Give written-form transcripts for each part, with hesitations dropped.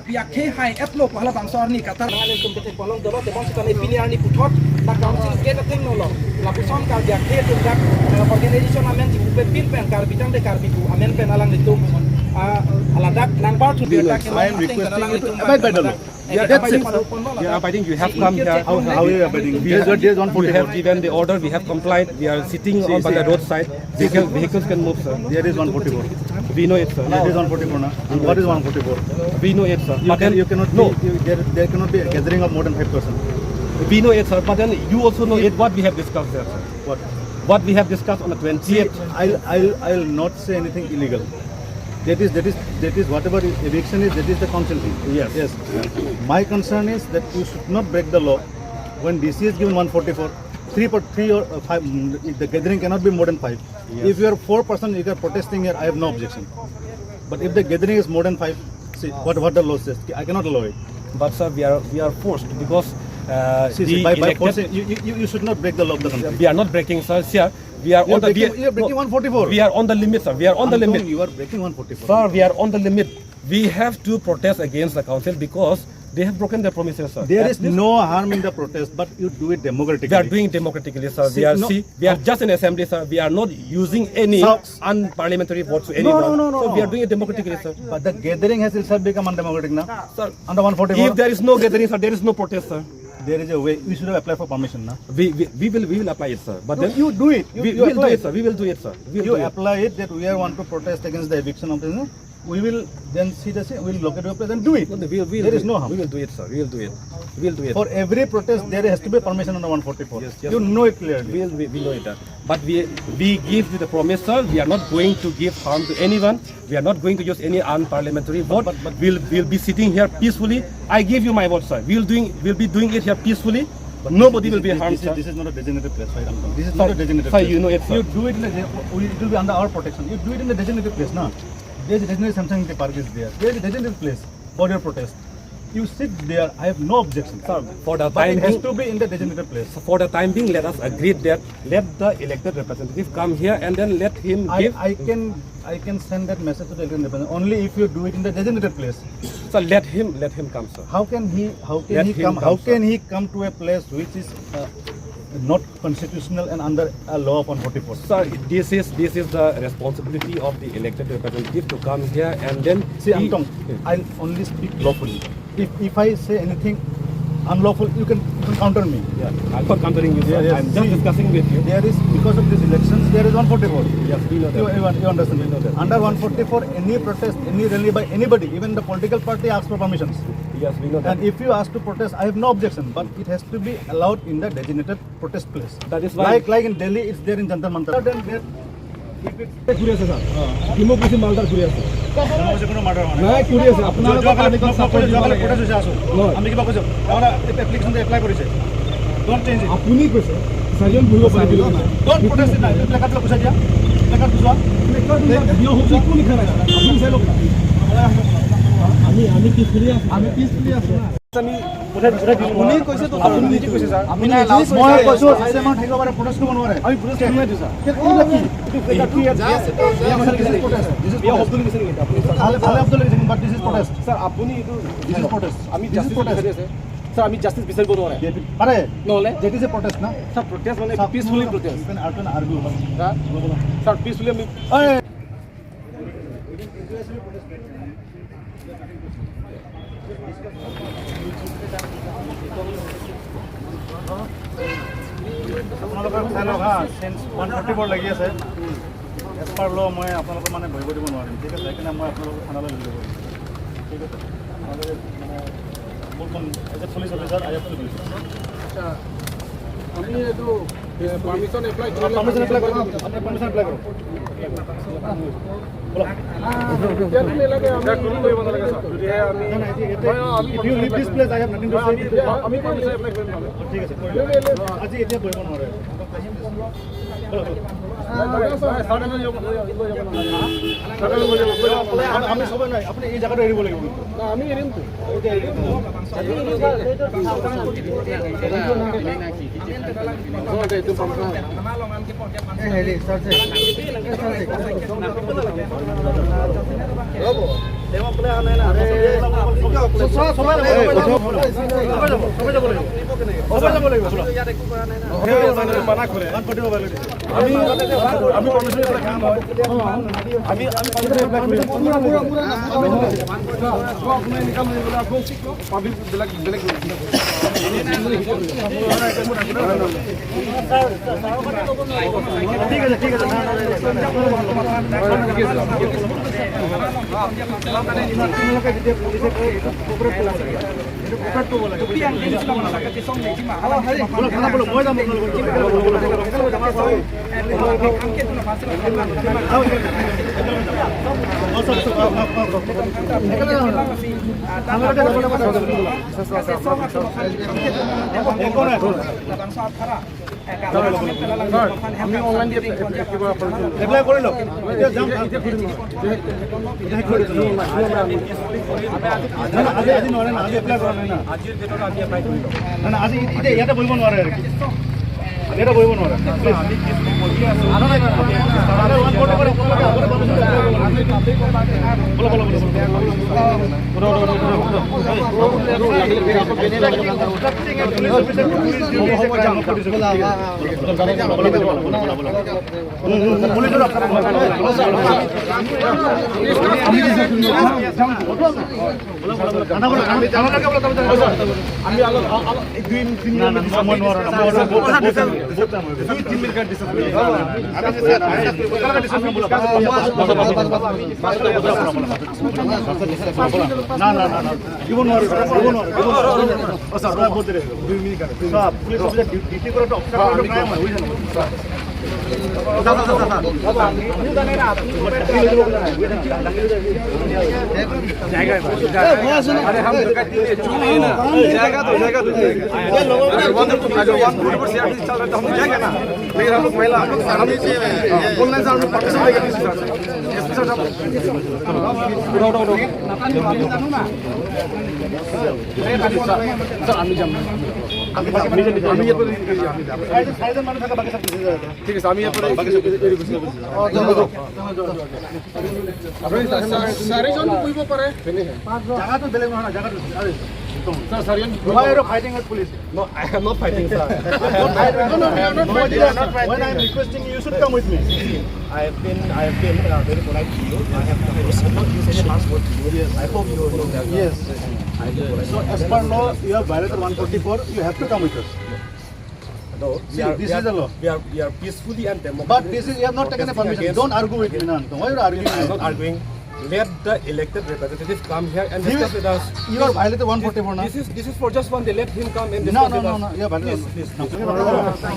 biakhe hai aplo pala bangsor ni kata ngale kum te polong dolo te bangsa ni piniar ni puthot ta council ke ta theng nolo la puson ka biakhe tu dak organization amen ji upe pin pen kar bitang de kar bitu amen pen alang itu aladak nang bar tu dia tak I am requesting you to abide by the law. That's it. We are abiding. You have come here. How are you abiding? We have given the order. We have complied. We are sitting on by the roadside. Vehicles can move, sir. There is 144. We know it, sir. There is 144 now. What is 144? We know it, sir. But then you cannot. No. There cannot be a gathering of more than 5%. We know it, sir. But then you also know it. What we have discussed there, sir. What? What we have discussed on the 20th. I'll not say anything illegal. That is whatever eviction is. That is the council thing. Yes. Yes. My concern is that you should not break the law. When DC is given 144, 3 or 5, the gathering cannot be more than 5. Yes. If you are 4%, you are protesting here, I have no objection. But if the gathering is more than 5, see what the law says. I cannot allow it. But sir, we are forced because by forcing, you should not break the law of the country. We are not breaking, sir. Sir, we are on the. You are breaking 144. We are on the limit, sir. We are on the limit. You are breaking 144. Sir, we are on the limit. We have to protest against the council because they have broken their promises, sir. There is no harm in the protest, but you do it democratically. We are doing democratically, sir. We are just an assembly, sir. We are not using any unparliamentary votes to anyone. No. So we are doing it democratically, sir. But the gathering has itself become undemocratic now. Sir, under 144. if there is no gathering, sir, there is no protest, sir. There is a way. We should have applied for permission now. We will apply it, sir. But then you do it. We will do it, sir. We will do it, sir. You apply it that we want to protest against the eviction of the. We will then see the. We will locate your place and do it. There is no harm. We will do it, sir. We will do it. We will do it. For every protest, there has to be permission under 144. Yes. You know it clearly. We know it. But we give you the promise, sir. We are not going to give harm to anyone. We are not going to use any unparliamentary vote. But we'll be sitting here peacefully. I give you my word, sir. We'll be doing it here peacefully. But nobody will be harmed, sir. This is not a designated place, right? This is not a designated place. Sir, you know it, sir. You do it in it will be under our protection. You do it in the designated place, no? There is a designated Samsung Park is there. There is a designated place for your protest. You sit there. I have no objection, sir. For the but time it has to be in the designated place. For the time being, let us agree that let the elected representative come here and then let him give. I can send that message to the elected representative only if you do it in the designated place. So let him come, sir. How can he come to a place which is not constitutional and under a law of 144? Sir, this is the responsibility of the elected representative to come here and then see. I'll only speak lawfully. If I say anything unlawful, you can counter me. Yeah, I'm not countering you, sir. Yes. I'm just discussing with you. There is, because of these elections, there is 144. Yes, we know that. You understand? We know that. Under 144, any protest, any rally by anybody, even the political party, asks for permissions. Yes, we know that. And if you ask to protest, I have no objection, but it has to be allowed in the designated protest place. That is why. Like in Delhi, it's there in Jantar Mantar. Democracy Malda curious. I curious. Apna apply don't change it. Apuni ko sir. Sajan bhulgo don't protest it. Plakat lo kusa dia. Plakat kuswa. Plakat dia hoki ko likha raha hai. Apun se log. আমি peacefully আছো না আমি আপুনি কৈছে তো আপুনি নিজে কৈছে স্যার আপুনি মই কৈছো আছে মান থাকিব পাৰে প্ৰটেষ্ট কৰিব নোৱাৰে আমি প্ৰটেষ্ট কৰিম নাই দিছা কি ভালে আব্দুল লিখিছে but this is protest sir আপুনি এটো দিস ইজ প্ৰটেষ্ট আমি জাস্টিস বিচাৰি আছে স্যার আমি জাস্টিস বিচাৰিব নোৱাৰে পাৰে নহলে দ্যাট ইজ এ প্ৰটেষ্ট না স্যার প্ৰটেষ্ট মানে peacefully protest argument sir peacefully আমি আপোনালোকৰ চাই লওক হা চেঞ্জ 144 লাগি আছে এজ পাৰ ল মই আপোনালোকৰ মানে ভয় কৰিব নোৱাৰিম ঠিক আছে সেইকাৰণে মই আপোনালোকক থানালৈ লৈ যাব ঠিক আছে মানে বলকন as a police officer I have to do আচ্ছা আমি এইটো পারমিশন এপ্লাই করব আপনি পারমিশন এপ্লাই করব বলো কেন লাগে আমি করব বন্ধ লাগে স্যার যদি আমি if you leave this place I have nothing to say আমি পারমিশন এপ্লাই করব ঠিক আছে আজি এতিয়া বইব নোৱাৰে বলো আমি সবাই নাই আপনি এই জায়গাটা এড়িব লাগিব না আমি এরিম তো ওটা এরিম তো আমি অনলাইন দিয়ে এপ্লাই কৰিলো এতিয়া যাম আজি নোৱাৰে না আজি এপ্লাই কৰা নাই না আজিৰ ডেটত আজি এপ্লাই কৰিলো না আজি এতিয়া ইয়াতে বহিব নোৱাৰে আৰু এটা বহিব নোৱাৰে ঠিক আছে আমি চাৰিজন কৰিব পাৰে জাগাটো বেলেগ নহয় জাগাটো sir Saryan why are you fighting with police No, I am not fighting, sir. when I am requesting you should come with me I have been very polite to you. I have not used any harsh words to you. Yes. I hope you know that. yes so as per law you have violated 144 you have to come with us No, this is the law we are peacefully and democratic. but this is you have not taken a permission don't argue with me now why are you arguing I am not arguing. Let the elected representatives come here and discuss with us. you are violated 144 now This is for just one day. Let him come and no discuss with us. you have violated Please.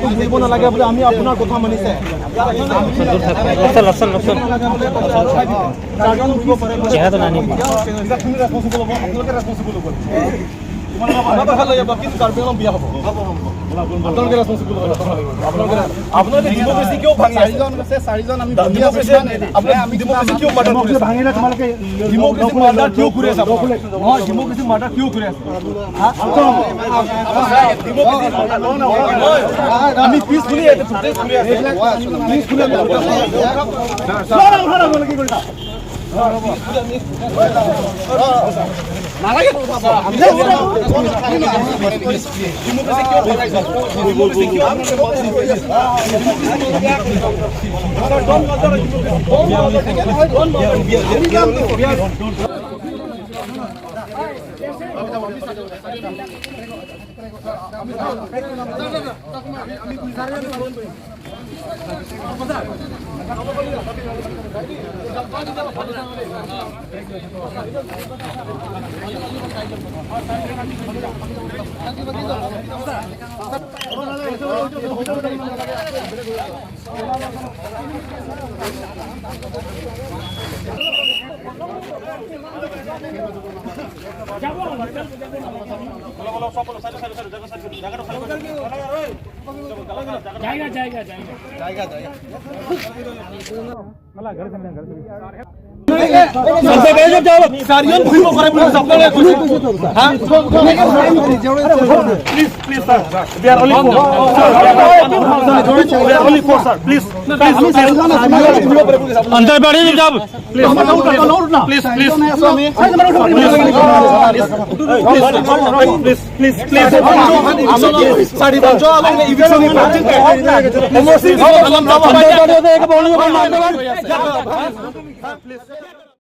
বুজিব নালাগে বুলি আমি আপোনাৰ কথা মানিছে আমি পিছফুলি अंदर बैठिए जब please please